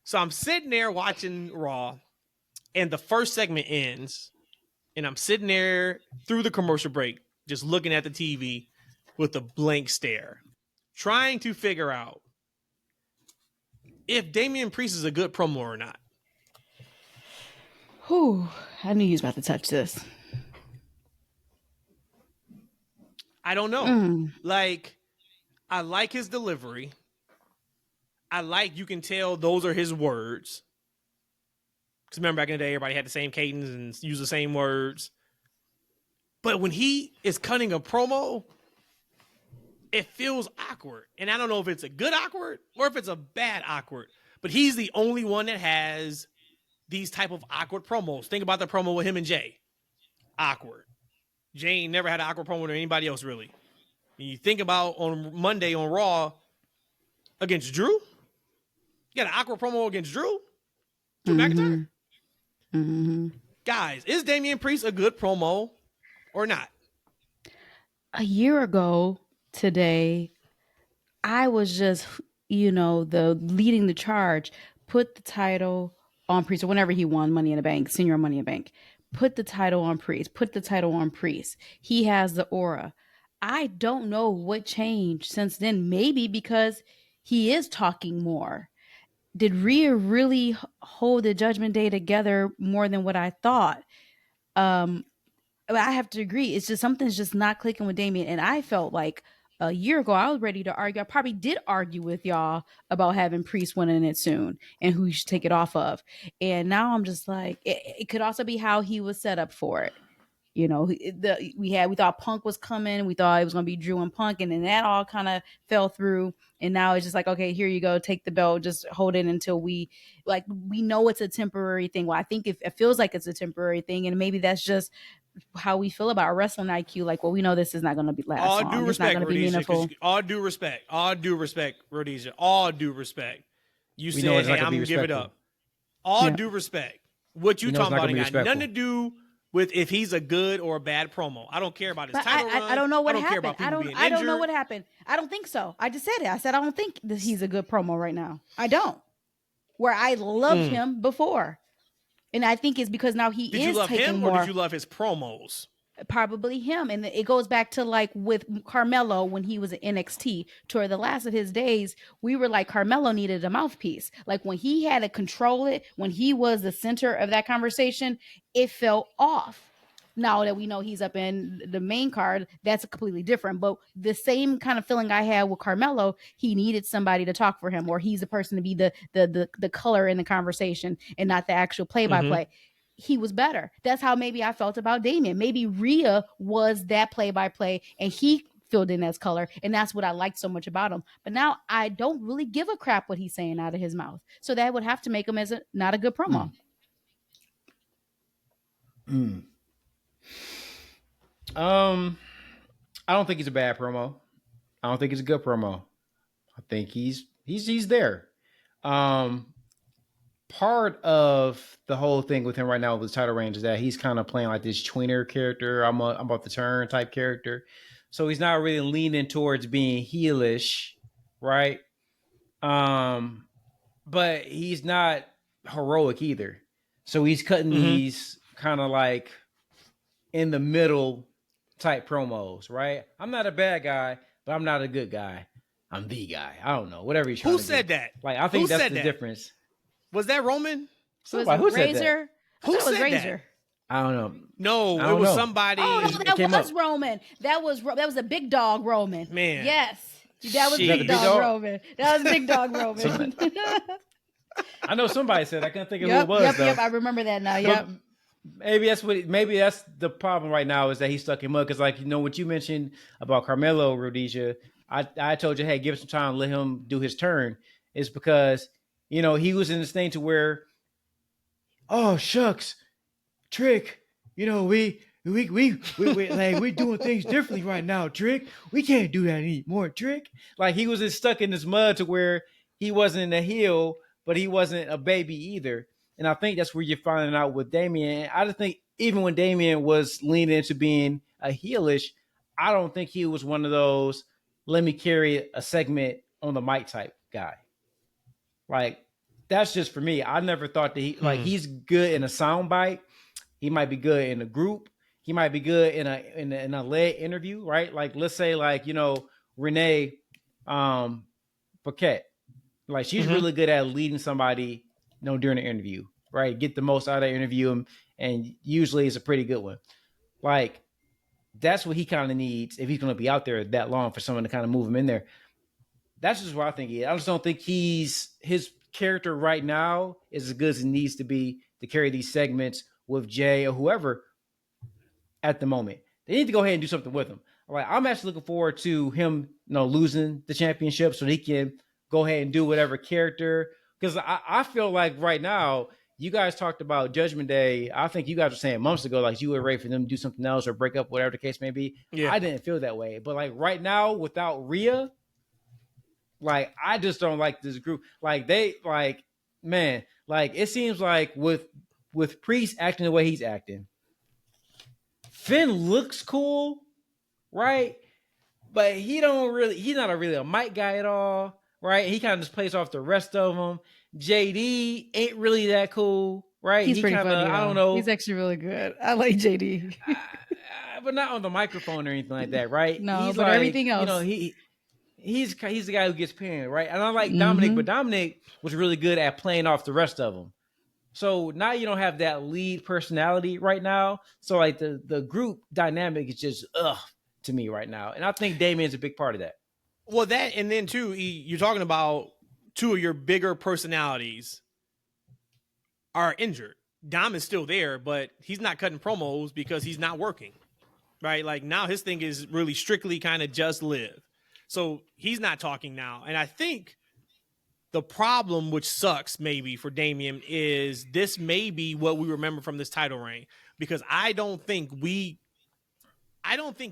So I'm sitting there watching Raw, and the first segment ends, and I'm sitting there through the commercial break, just looking at the TV with a blank stare, trying to figure out if Damian Priest is a good promo or not. Whew, I knew you was about to touch this. I don't know. Like, I like his delivery. I like, you can tell those are his words. Because remember, back in the day, everybody had the same cadence and used the same words. But when he is cutting a promo, it feels awkward. And I don't know if it's a good awkward or if it's a bad awkward. But he's the only one that has these type of awkward promos. Think about the promo with him and Jay. Awkward. Jay never had an awkward promo with anybody else, really. And you think about on Monday on Raw against Drew. You got an awkward promo against Drew McIntyre. Guys, is Damian Priest a good promo or not? A year ago today, I was just, the leading the charge, put the title on Priest, or whenever he won Money in the Bank, Senior Money in the Bank, put the title on Priest, put the title on Priest. He has the aura. I don't know what changed since then. Maybe because he is talking more. Did Rhea really hold the Judgment Day together more than what I thought? I have to agree. It's just something's just not clicking with Damian. And I felt like a year ago, I was ready to argue. I probably did argue with y'all about having Priest winning it soon and who you should take it off of. And now I'm just like, it could also be how he was set up for it. We thought Punk was coming. We thought it was going to be Drew and Punk. And then that all kind of fell through. And now it's just like, okay, here you go. Take the belt. Just hold it until we know it's a temporary thing. Well, I think if it feels like it's a temporary thing, and maybe that's just how we feel about our wrestling IQ. Like, well, we know this is not going to be last all long. Due it's respect, not going to be meaningful. all due respect, Rhodesia. All due respect. You said, hey, I'm going to give it up. All due respect. What you talking about ain't got nothing to do with if he's a good or a bad promo. I don't care about his title run. I don't know what happened. Care about people being injured. I don't know what happened. I don't think so. I just said it. I said I don't think that he's a good promo right now. I don't. Where I loved him before. And I think it's because now he is taking more. Did you love him or did you love his promos? Probably him. And it goes back to like with Carmelo when he was at NXT. Toward the last of his days, we were like, Carmelo needed a mouthpiece. Like when he had to control it, when he was the center of that conversation, it felt off. Now that we know he's up in the main card, that's completely different. But the same kind of feeling I had with Carmelo, he needed somebody to talk for him, or he's the person to be the color in the conversation and not the actual play-by-play. He was better. That's how maybe I felt about Damian. Maybe Rhea was that play-by-play and he filled in as color. And that's what I liked so much about him. But now I don't really give a crap what he's saying out of his mouth. So that would have to make him as not a good promo. I don't think he's a bad promo. I don't think he's a good promo. I think he's there. Part of the whole thing with him right now with his title range is that he's kind of playing like this tweener character. I'm about to turn type character. So he's not really leaning towards being heelish, right? But he's not heroic either. So he's cutting these kind of like in the middle type promos, right? I'm not a bad guy, but I'm not a good guy. I'm the guy. I don't know. Whatever he's trying to do. Who said that? Like, I think that's the difference. Was that Roman? Somebody, who said that? Who said Razor? That? I don't know. No, it was somebody. Oh, no, that was Roman. That was a big dog Roman. Man. Yes. That was big dog Roman. That was big dog Roman. I know somebody said. I can't think of who it was. Yep. I remember that now. Yep. Maybe that's the problem right now is that he's stuck in mud. Because like, what you mentioned about Carmelo, Rhodesia, I told you, hey, give him some time, let him do his turn. It's because, he was in this thing to where, oh, shucks, Trick, we like, we're doing things differently right now, Trick. We can't do that anymore, Trick. Like, he was just stuck in this mud to where he wasn't a heel, but he wasn't a baby either. And I think that's where you're finding out with Damian. I just think even when Damian was leaning into being a heelish, I don't think he was one of those, let me carry a segment on the mic type guy. Like, that's just for me. I never thought that he's good in a soundbite. He might be good in a group. He might be good in a led interview, right? Like let's say Renee Paquette. Like she's really good at leading somebody, during the interview, right? Get the most out of the interview, and usually it's a pretty good one. Like that's what he kind of needs if he's going to be out there that long for someone to kind of move him in there. That's just what I think he is. I just don't think his character right now is as good as it needs to be to carry these segments with Jay or whoever at the moment. They need to go ahead and do something with him. Like I'm actually looking forward to him, losing the championship so he can go ahead and do whatever character. Because I feel like right now, you guys talked about Judgment Day. I think you guys were saying months ago, like you were ready for them to do something else or break up, whatever the case may be. Yeah. I didn't feel that way. But like right now, without Rhea, like I just don't like this group. Like it seems like with Priest acting the way he's acting, Finn looks cool, right? But he's not really a mic guy at all, right? He kind of just plays off the rest of them. JD ain't really that cool, right? He's pretty funny. I don't know. He's actually really good. I like JD. But not on the microphone or anything like that, right? No, he's but like, everything else. He's the guy who gets panned, right? And I like Dominic, but Dominic was really good at playing off the rest of them. So now you don't have that lead personality right now. So like the group dynamic is just to me right now. And I think Damian's a big part of that. Well, that, and then too, you're talking about two of your bigger personalities are injured. Dom is still there, but he's not cutting promos because he's not working, right? Like now his thing is really strictly kind of just live. So he's not talking now. And I think the problem, which sucks maybe for Damian, is this may be what we remember from this title reign, because I don't think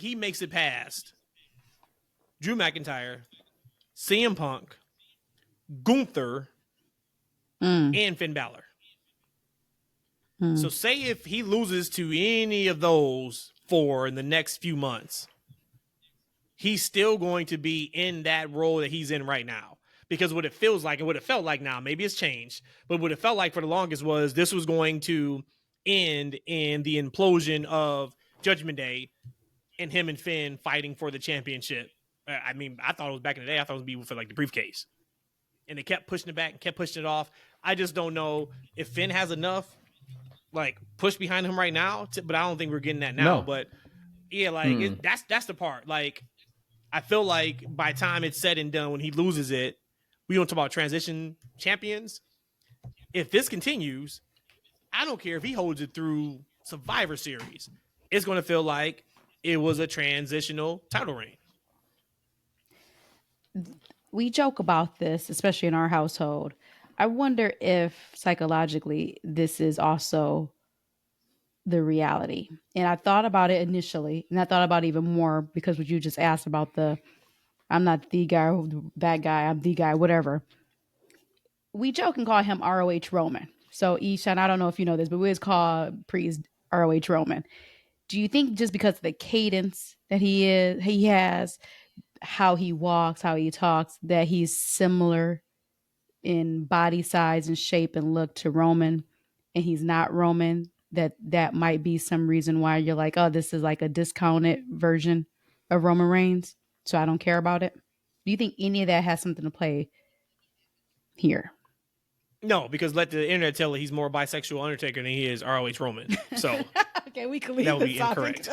he makes it past Drew McIntyre, CM Punk, Gunther, and Finn Balor. So say if he loses to any of those four in the next few months, he's still going to be in that role that he's in right now. Because what it feels like and what it felt like now, maybe it's changed, but what it felt like for the longest was this was going to end in the implosion of Judgment Day and him and Finn fighting for the championship. I mean, I thought it was back in the day, I thought it would be for like the briefcase. And they kept pushing it back and kept pushing it off. I just don't know if Finn has enough like push behind him right now, but I don't think we're getting that now. No. But yeah, like that's the part. Like I feel like by the time it's said and done, when he loses it, we don't talk about transition champions. If this continues, I don't care if he holds it through Survivor Series. It's going to feel like it was a transitional title reign. We joke about this, especially in our household. I wonder if psychologically this is also the reality. And I thought about it initially, and I thought about it even more because what you just asked about I'm not the guy, that guy, I'm the guy, whatever. We joke and call him ROH Roman. So Eshaun, I don't know if you know this, but we always call Priest ROH Roman. Do you think just because of the cadence that he has, how he walks, how he talks, that he's similar in body size and shape and look to Roman, and he's not Roman, that might be some reason why you're like, oh, this is like a discounted version of Roman Reigns, so I don't care about it? Do you think any of that has something to play here? No, because let the internet tell you he's more bisexual Undertaker than he is ROH Roman. So okay, we can leave that would be incorrect.